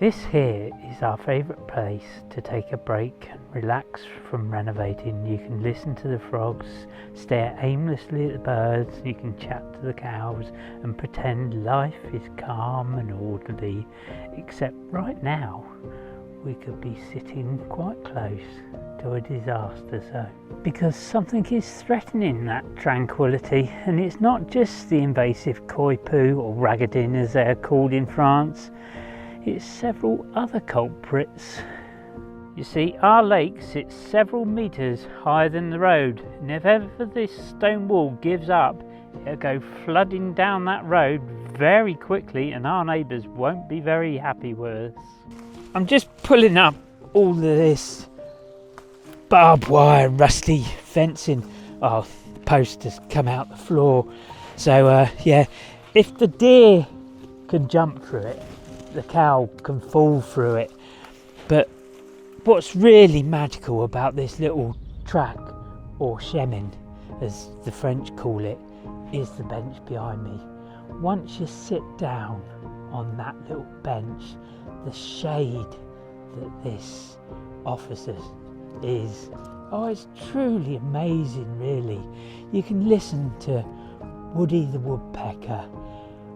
This here is our favourite place to take a break and relax from renovating. You can listen to the frogs, stare aimlessly at the birds, you can chat to the cows and pretend life is calm and orderly, except right now we could be sitting quite close to a disaster zone. Because something is threatening that tranquility, and it's not just the invasive Coypu or ragadin as they are called in France. It's several other culprits. You see, our lake sits several metres higher than the road, and if ever this stone wall gives up, it'll go flooding down that road very quickly, and our neighbours won't be very happy with us. I'm just pulling up all of this barbed wire, rusty fencing. Oh, the post has come out the floor. So yeah, if the deer can jump through it, the cow can fall through it. But what's really magical about this little track, or chemin as the French call it, is the bench behind me. Once you sit down on that little bench, the shade that this offers us is, oh, it's truly amazing, really. You can listen to Woody the woodpecker,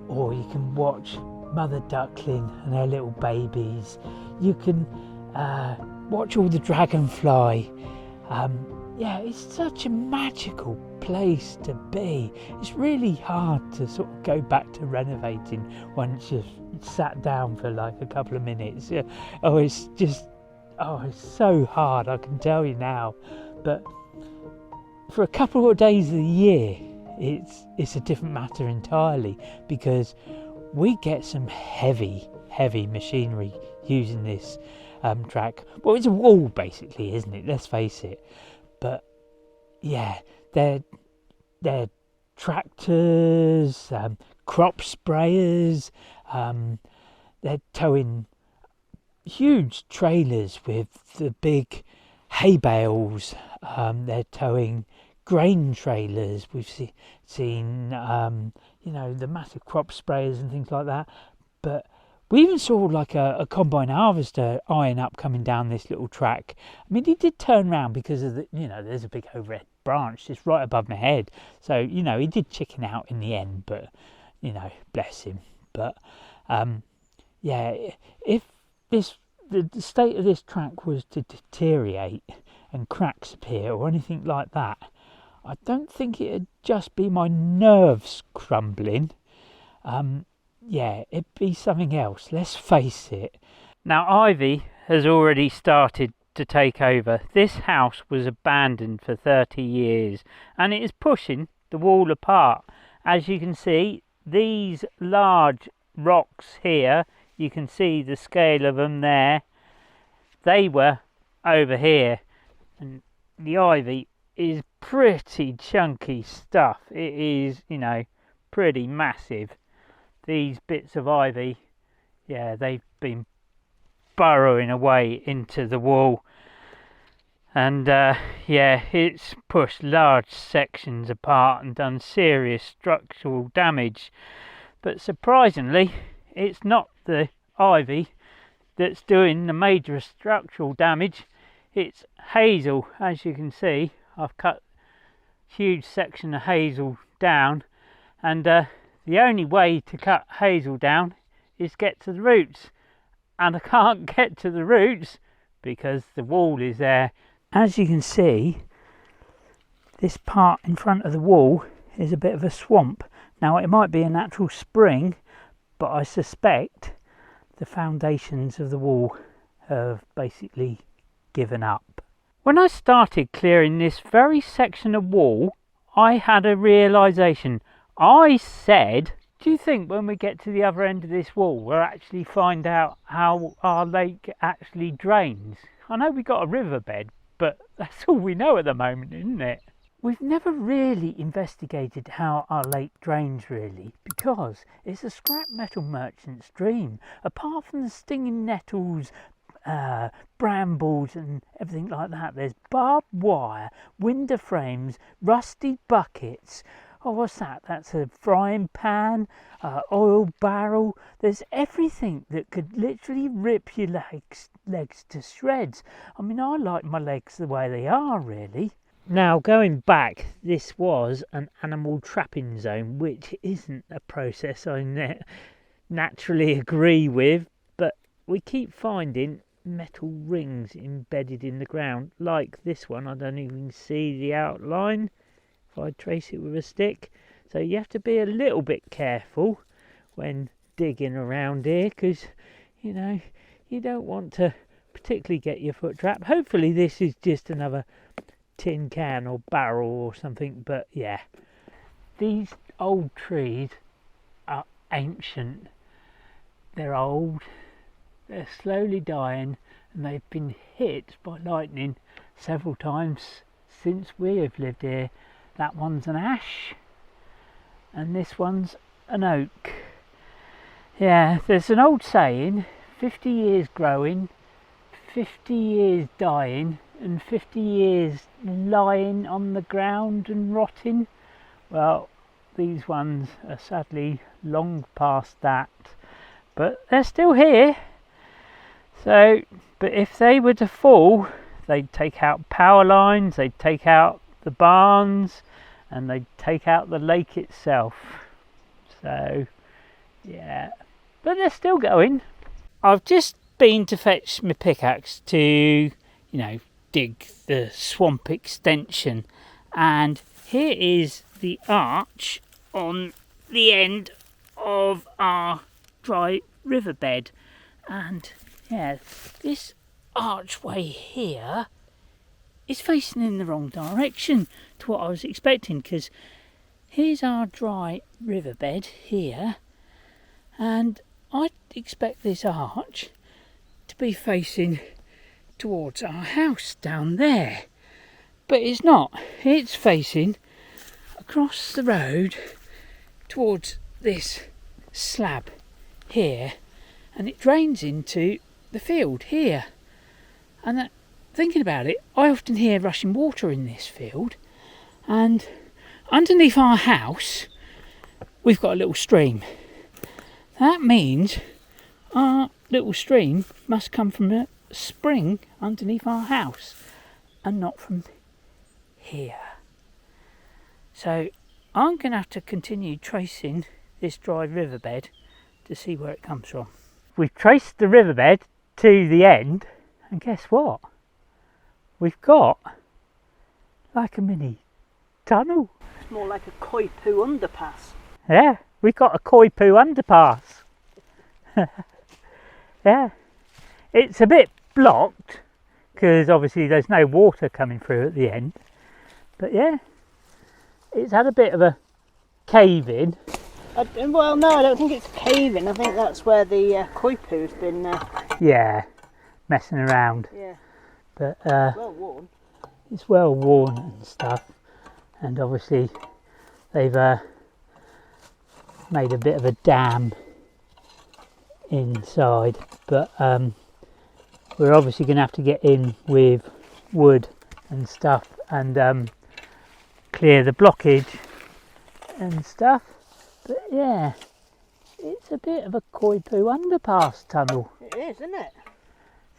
or you can watch Mother Duckling and her little babies. You can watch all the dragonfly. Yeah, it's such a magical place to be. It's really hard to sort of go back to renovating once you've sat down for like a couple of minutes. Yeah. Oh, it's so hard, I can tell you now. But for a couple of days of the year, it's a different matter entirely, because we get some heavy machinery using this track. Well, it's a wall basically, isn't it? Let's face it. But yeah, they're tractors, crop sprayers, they're towing huge trailers with the big hay bales, they're towing grain trailers. We've seen you know, the massive crop sprayers and things like that. But we even saw like a combine harvester eyeing up coming down this little track. I mean, he did turn around because of the, you know, there's a big overhead branch just right above my head. So, you know, he did chicken out in the end, but, you know, bless him. But, yeah, if the state of this track was to deteriorate and cracks appear or anything like that, I don't think it'd just be my nerves crumbling. Yeah, it'd be something else, let's face it. Now, ivy has already started to take over. This house was abandoned for 30 years and it is pushing the wall apart. As you can see, these large rocks here, you can see the scale of them there. They were over here, and the ivy is pretty chunky stuff. It is, you know, pretty massive. These bits of ivy, yeah, they've been burrowing away into the wall, and yeah, it's pushed large sections apart and done serious structural damage. But surprisingly, it's not the ivy that's doing the major structural damage, it's hazel. As you can see, I've cut a huge section of hazel down, and the only way to cut hazel down is get to the roots, and I can't get to the roots because the wall is there. As you can see, this part in front of the wall is a bit of a swamp. Now, it might be a natural spring, but I suspect the foundations of the wall have basically given up. When I started clearing this very section of wall, I had a realisation. I said, do you think when we get to the other end of this wall we'll actually find out how our lake actually drains? I know we got a riverbed, but that's all we know at the moment, isn't it? We've never really investigated how our lake drains, really, because it's a scrap metal merchant stream. Apart from the stinging nettles, brambles and everything like that, there's barbed wire, window frames, rusty buckets, oh, what's that? That's a frying pan, oil barrel. There's everything that could literally rip your legs to shreds. I mean, I like my legs the way they are, really. Now, going back, this was an animal trapping zone, which isn't a process I naturally agree with, but we keep finding metal rings embedded in the ground, like this one. I don't even see the outline if I trace it with a stick, so you have to be a little bit careful when digging around here, because you know, you don't want to particularly get your foot trapped. Hopefully this is just another tin can or barrel or something, but yeah, these old trees are ancient. They're old, they're slowly dying, and they've been hit by lightning several times since we have lived here. That one's an ash and this one's an oak. Yeah, there's an old saying, 50 years growing, 50 years dying, and 50 years lying on the ground and rotting. Well, these ones are sadly long past that, but they're still here. So, but if they were to fall, they'd take out power lines, they'd take out the barns, and they'd take out the lake itself. So, yeah, but they're still going. I've just been to fetch my pickaxe to, you know, dig the swamp extension, and here is the arch on the end of our dry riverbed, and yeah, this archway here is facing in the wrong direction to what I was expecting, because here's our dry riverbed here, and I'd expect this arch to be facing towards our house down there, but it's not. It's facing across the road towards this slab here, and it drains into the field here. And thinking about it, I often hear rushing water in this field, and underneath our house we've got a little stream. That means our little stream must come from a spring underneath our house and not from here. So I'm going to have to continue tracing this dry riverbed to see where it comes from. We've traced the riverbed to the end, and guess what? We've got like a mini tunnel. It's more like a Coypu underpass. Yeah, we've got a Coypu underpass. Yeah, it's a bit blocked because obviously there's no water coming through at the end, but yeah, it's had a bit of a cave in. Well, no, I don't think it's caving. I think that's where the Coypu's been. Yeah, messing around. Yeah. But well worn. It's well worn and stuff, and obviously they've made a bit of a dam inside. But we're obviously going to have to get in with wood and stuff and clear the blockage and stuff. But yeah, it's a bit of a Coypu underpass tunnel. It is, isn't it?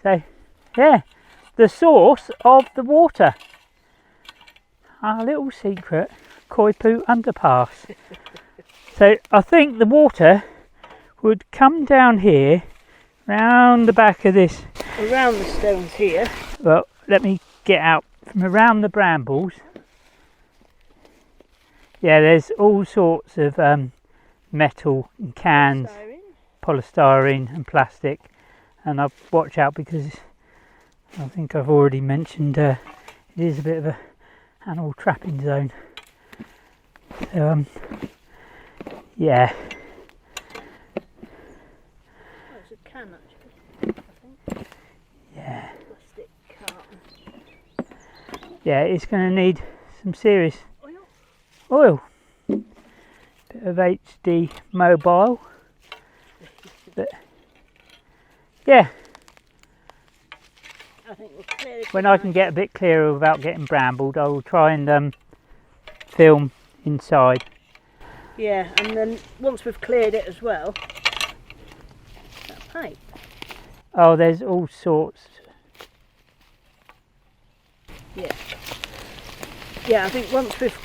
So yeah, the source of the water. Our little secret Coypu underpass. So I think the water would come down here, round the back of this. Around the stones here. Well, let me get out from around the brambles. Yeah, there's all sorts of metal and cans, polystyrene and plastic, and I'll watch out because I think I've already mentioned it is a bit of a animal trapping zone. So yeah. Oh, it's a can actually, I think. Yeah. Plastic carton. Yeah, it's going to need some serious Oil. oil. Bit of HD mobile. But yeah, I think we'll clear it when I can get a bit clearer without getting brambled, I will try and film inside. Yeah, and then once we've cleared it as well, that pipe. Oh, there's all sorts. Yeah. Yeah, I think once we've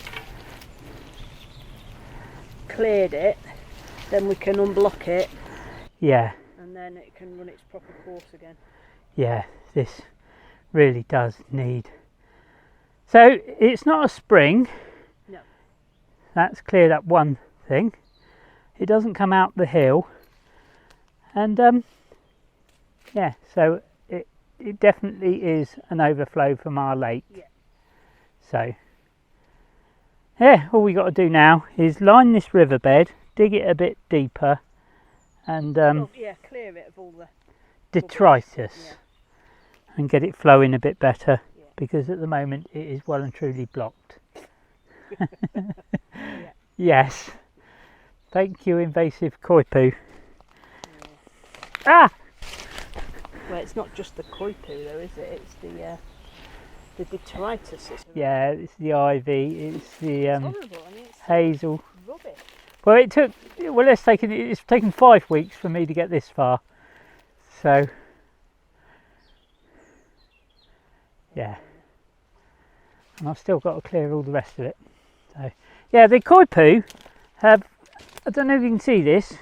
cleared it, then we can unblock it. Yeah. And then it can run its proper course again. Yeah, this really does need. So it's not a spring. No. That's cleared up one thing. It doesn't come out the hill. And yeah, so it definitely is an overflow from our lake. Yeah. So yeah, all we got to do now is line this riverbed, dig it a bit deeper, and clear it of all the detritus, yeah. and get it flowing a bit better, Yeah. because at the moment it is well and truly blocked. Yeah. Yes. Thank you, invasive Coypu. Yeah. Ah! Well, it's not just the Coypu though, is it? It's the detritus. Yeah, it's the ivy, it's the It's horrible. I mean, it's hazel. rubbish. Well, it's taken 5 weeks for me to get this far. So, yeah. And I've still got to clear all the rest of it. So, yeah, the Coypu have, I don't know if you can see this,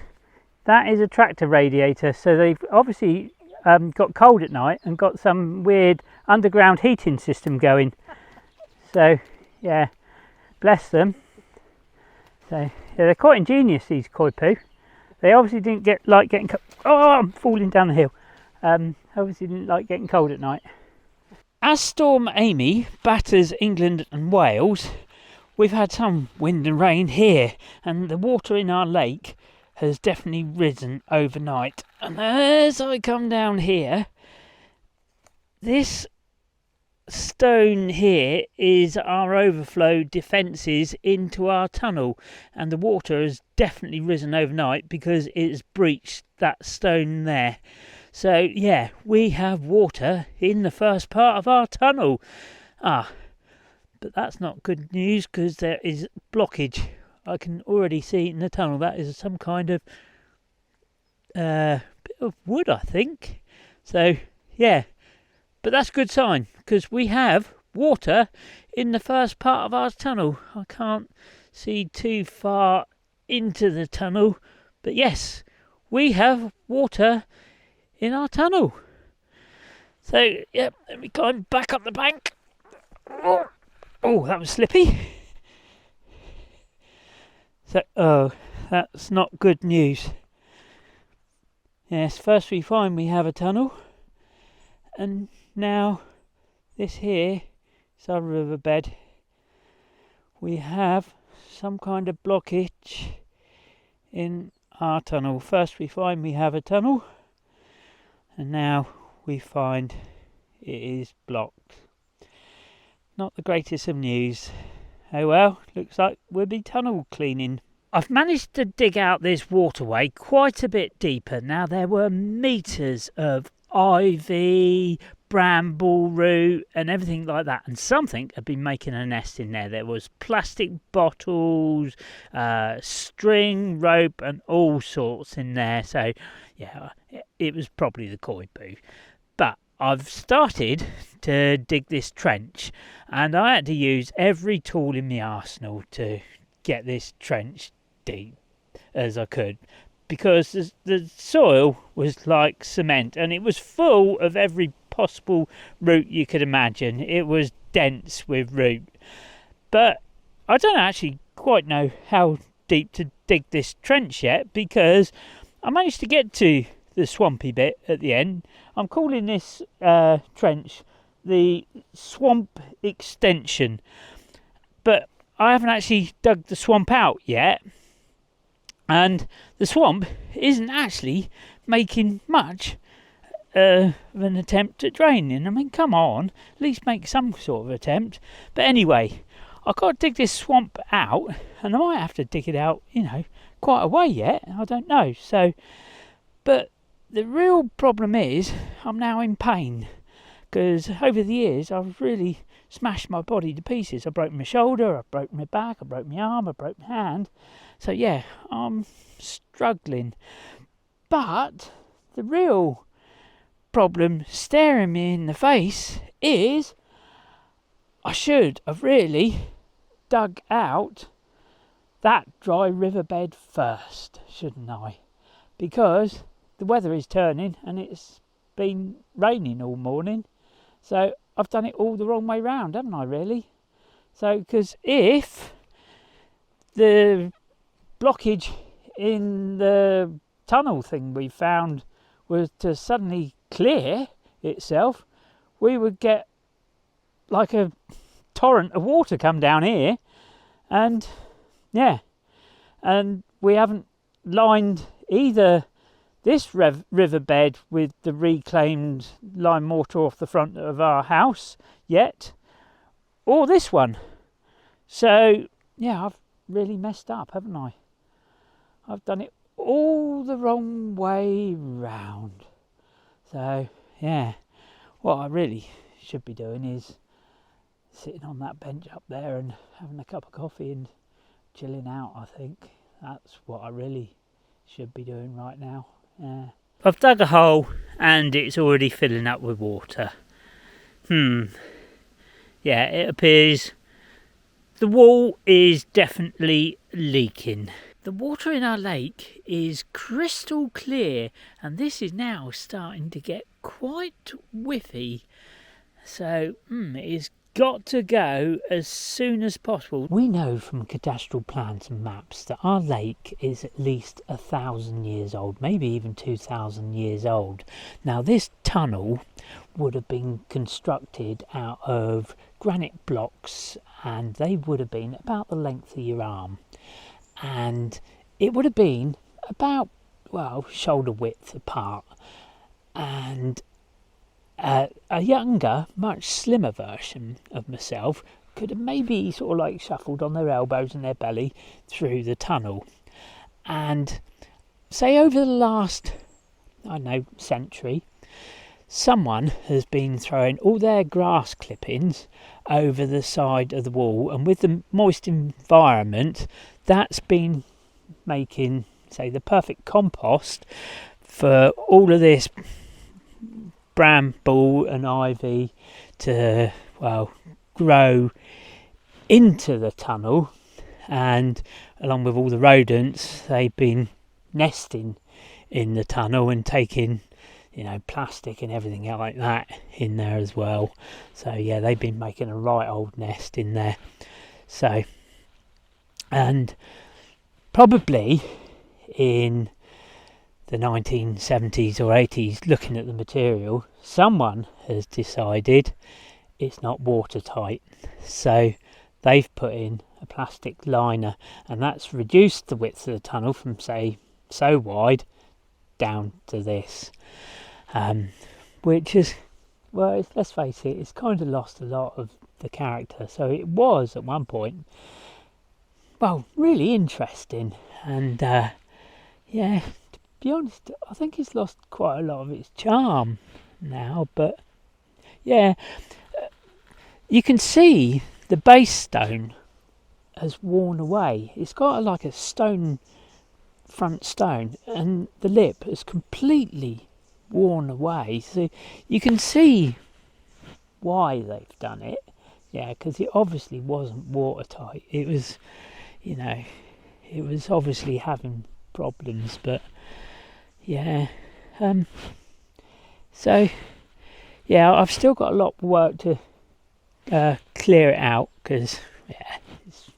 that is a tractor radiator. So they've obviously got cold at night and got some weird underground heating system going. So, yeah, bless them. So, yeah, they're quite ingenious, these Coypu. They obviously didn't like getting cold. Oh, I'm falling down the hill. Obviously didn't like getting cold at night. As Storm Amy batters England and Wales, we've had some wind and rain here, and the water in our lake has definitely risen overnight. And as I come down here, this stone here is our overflow defences into our tunnel, and the water has definitely risen overnight because it's breached that stone there. So yeah, we have water in the first part of our tunnel. But that's not good news because there is blockage. I can already see in the tunnel that is some kind of bit of wood, I think. So yeah, but that's a good sign because we have water in the first part of our tunnel. I can't see too far into the tunnel, but yes, we have water in our tunnel. So yep, let me climb back up the bank. Oh, that was slippy. So, that's not good news. Yes, first we find we have a tunnel, and now this here is our riverbed. We have some kind of blockage in our tunnel. First we find we have a tunnel, and now we find it is blocked. Not the greatest of news. Oh well, looks like we'll be tunnel cleaning. I've managed to dig out this waterway quite a bit deeper. Now there were metres of ivy, bramble root and everything like that, and something had been making a nest in there. There was plastic bottles, string, rope and all sorts in there. So yeah, it was probably the Coypu. But I've started to dig this trench, and I had to use every tool in my arsenal to get this trench deep as I could, because the soil was like cement and it was full of every possible root you could imagine. It was dense with root, but I don't actually quite know how deep to dig this trench yet, because I managed to get to the swampy bit at the end. I'm calling this trench the swamp extension, but I haven't actually dug the swamp out yet, and the swamp isn't actually making much of an attempt at draining. I mean, come on, at least make some sort of attempt. But anyway, I've got to dig this swamp out, and I might have to dig it out, quite a way yet. I don't know. So, but the real problem is I'm now in pain, because over the years I've really smashed my body to pieces. I broke my shoulder, I broke my back, I broke my arm, I broke my hand. So yeah, I'm struggling. But the real problem staring me in the face is I should have really dug out that dry riverbed first, shouldn't I? Because the weather is turning and it's been raining all morning. So I've done it all the wrong way round, haven't I, really? So, because if the blockage in the tunnel thing we found was to suddenly clear itself, we would get like a torrent of water come down here, and yeah, and we haven't lined either this riverbed with the reclaimed lime mortar off the front of our house yet, or this one. So yeah, I've really messed up, haven't I? I've done it all the wrong way round. So yeah, what I really should be doing is sitting on that bench up there and having a cup of coffee and chilling out. I think that's what I really should be doing right now. Yeah. I've dug a hole and it's already filling up with water. Yeah, it appears the wall is definitely leaking. The water in our lake is crystal clear, and this is now starting to get quite whiffy. So it has got to go as soon as possible. We know from cadastral plans and maps that our lake is at least 1,000 years old, maybe even 2,000 years old. Now this tunnel would have been constructed out of granite blocks, and they would have been about the length of your arm, and it would have been about, well, shoulder width apart, and a younger, much slimmer version of myself could have maybe sort of like shuffled on their elbows and their belly through the tunnel. And say over the last, I don't know, century, someone has been throwing all their grass clippings over the side of the wall, and with the moist environment, that's been making, say, the perfect compost for all of this bramble and ivy to, well, grow into the tunnel. And along with all the rodents, they've been nesting in the tunnel and taking, you know, plastic and everything like that in there as well. So yeah, they've been making a right old nest in there. So, and probably in the 1970s or 80s, looking at the material, someone has decided it's not watertight, so they've put in a plastic liner, and that's reduced the width of the tunnel from, say, so wide down to this, which is, well, let's face it, it's kind of lost a lot of the character. So it was at one point, well, really interesting, and yeah, to be honest, I think it's lost quite a lot of its charm now. But yeah, you can see the base stone has worn away. It's got like a stone, front stone, and the lip has completely worn away. So you can see why they've done it. Yeah, because it obviously wasn't watertight. It was, you know, it was obviously having problems. But yeah, so yeah, I've still got a lot of work to clear it out, because yeah, it's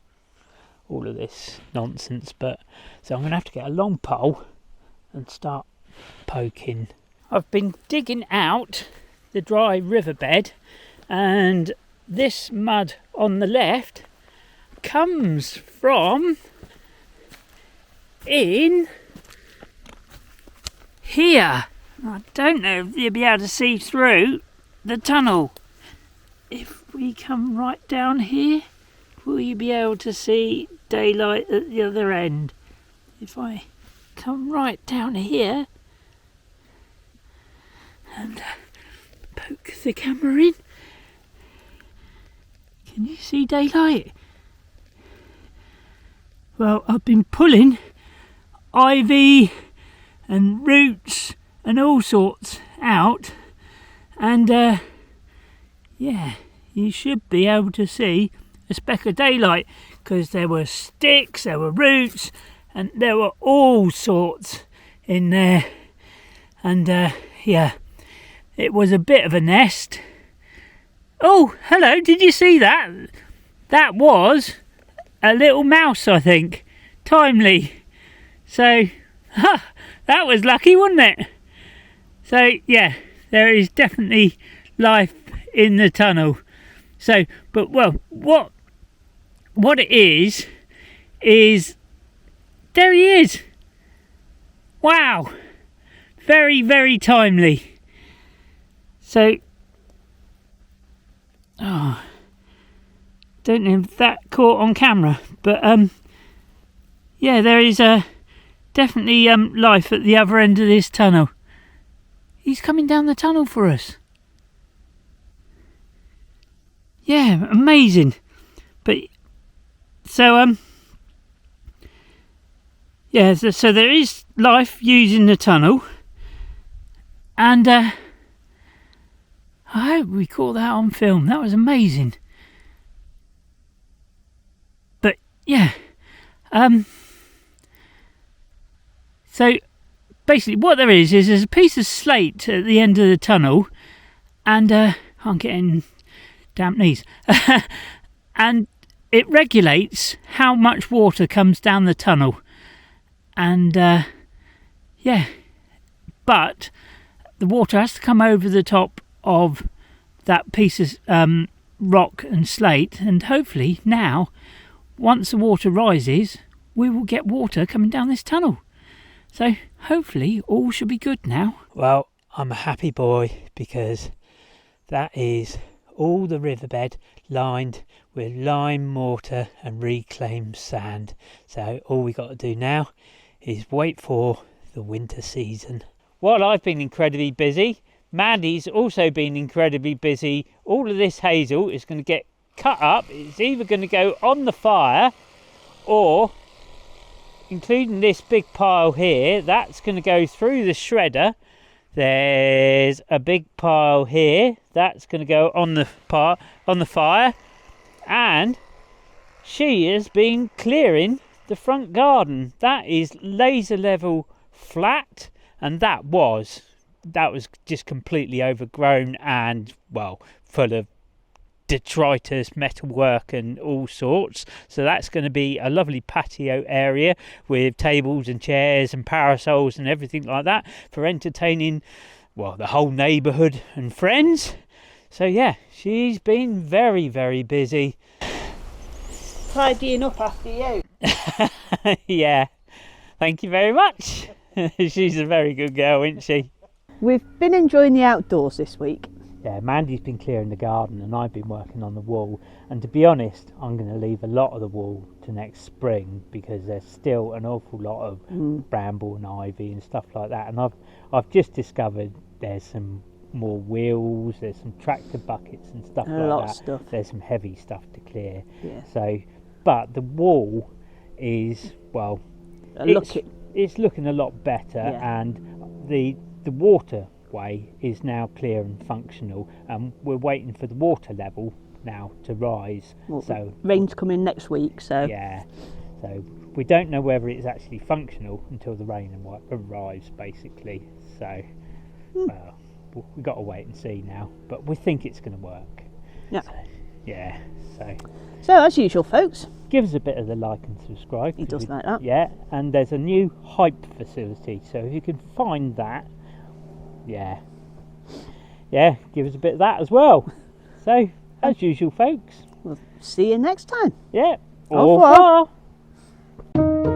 all of this nonsense. But so I'm gonna have to get a long pole and start poking. I've been digging out the dry riverbed, and this mud on the left comes from in here. I don't know if you'll be able to see through the tunnel. If we come right down here, will you be able to see daylight at the other end? If I come right down here and poke the camera in, Can you see daylight? Well, I've been pulling ivy and roots and all sorts out, and yeah, you should be able to see a speck of daylight, because there were sticks, there were roots, and there were all sorts in there. And yeah, it was a bit of a nest. Oh, hello, did you see that? That was a little mouse, I think. Timely. So, that was lucky, wasn't it? So, yeah, there is definitely life in the tunnel. So, but, well, what it is there he is. Wow. Very, very timely. So, oh, don't know if that caught on camera, but yeah, there is definitely life at the other end of this tunnel. He's coming down the tunnel for us. Yeah, amazing. But so yeah, so there is life using the tunnel, and I hope we caught that on film. That was amazing. But yeah, so basically what there is there's a piece of slate at the end of the tunnel, and I'm getting damp knees, and it regulates how much water comes down the tunnel. And yeah, but the water has to come over the top of that piece of rock and slate, and hopefully now, once the water rises, we will get water coming down this tunnel. So hopefully all should be good now. Well, I'm a happy boy, because that is all the riverbed lined with lime mortar and reclaimed sand. So all we got to do now is wait for the winter season. Well, I've been incredibly busy. Mandy's also been incredibly busy. All of this hazel is going to get cut up. It's either going to go on the fire, or, including this big pile here, that's going to go through the shredder. There's a big pile here that's going to go on the fire, and she has been clearing the front garden. That is laser level flat, and that was just completely overgrown and, well, full of detritus, metalwork and all sorts. So that's going to be a lovely patio area with tables and chairs and parasols and everything like that for entertaining, well, the whole neighbourhood and friends. So yeah, she's been very, very busy. Tidying up after you. Yeah, thank you very much. She's a very good girl, isn't she? We've been enjoying the outdoors this week. Yeah, Mandy's been clearing the garden and I've been working on the wall. And to be honest, I'm going to leave a lot of the wall to next spring, because there's still an awful lot of bramble and ivy and stuff like that. And I've just discovered there's some more wheels, there's some tractor buckets and stuff like that. A lot of stuff. There's some heavy stuff to clear. Yeah. So, but the wall is, well, it's looking a lot better, yeah. And the waterway is now clear and functional, and we're waiting for the water level now to rise. Well, so rain's coming next week, so yeah, so we don't know whether it's actually functional until the rain arrives, basically. So well, we've got to wait and see now, but we think it's going to work. Yeah. So, yeah. So as usual, folks, give us a bit of the like and subscribe. He does like that. Yeah, and there's a new hype facility, so if you can find that, yeah, give us a bit of that as well. So as usual, folks, we'll see you next time. Yeah. Au revoir.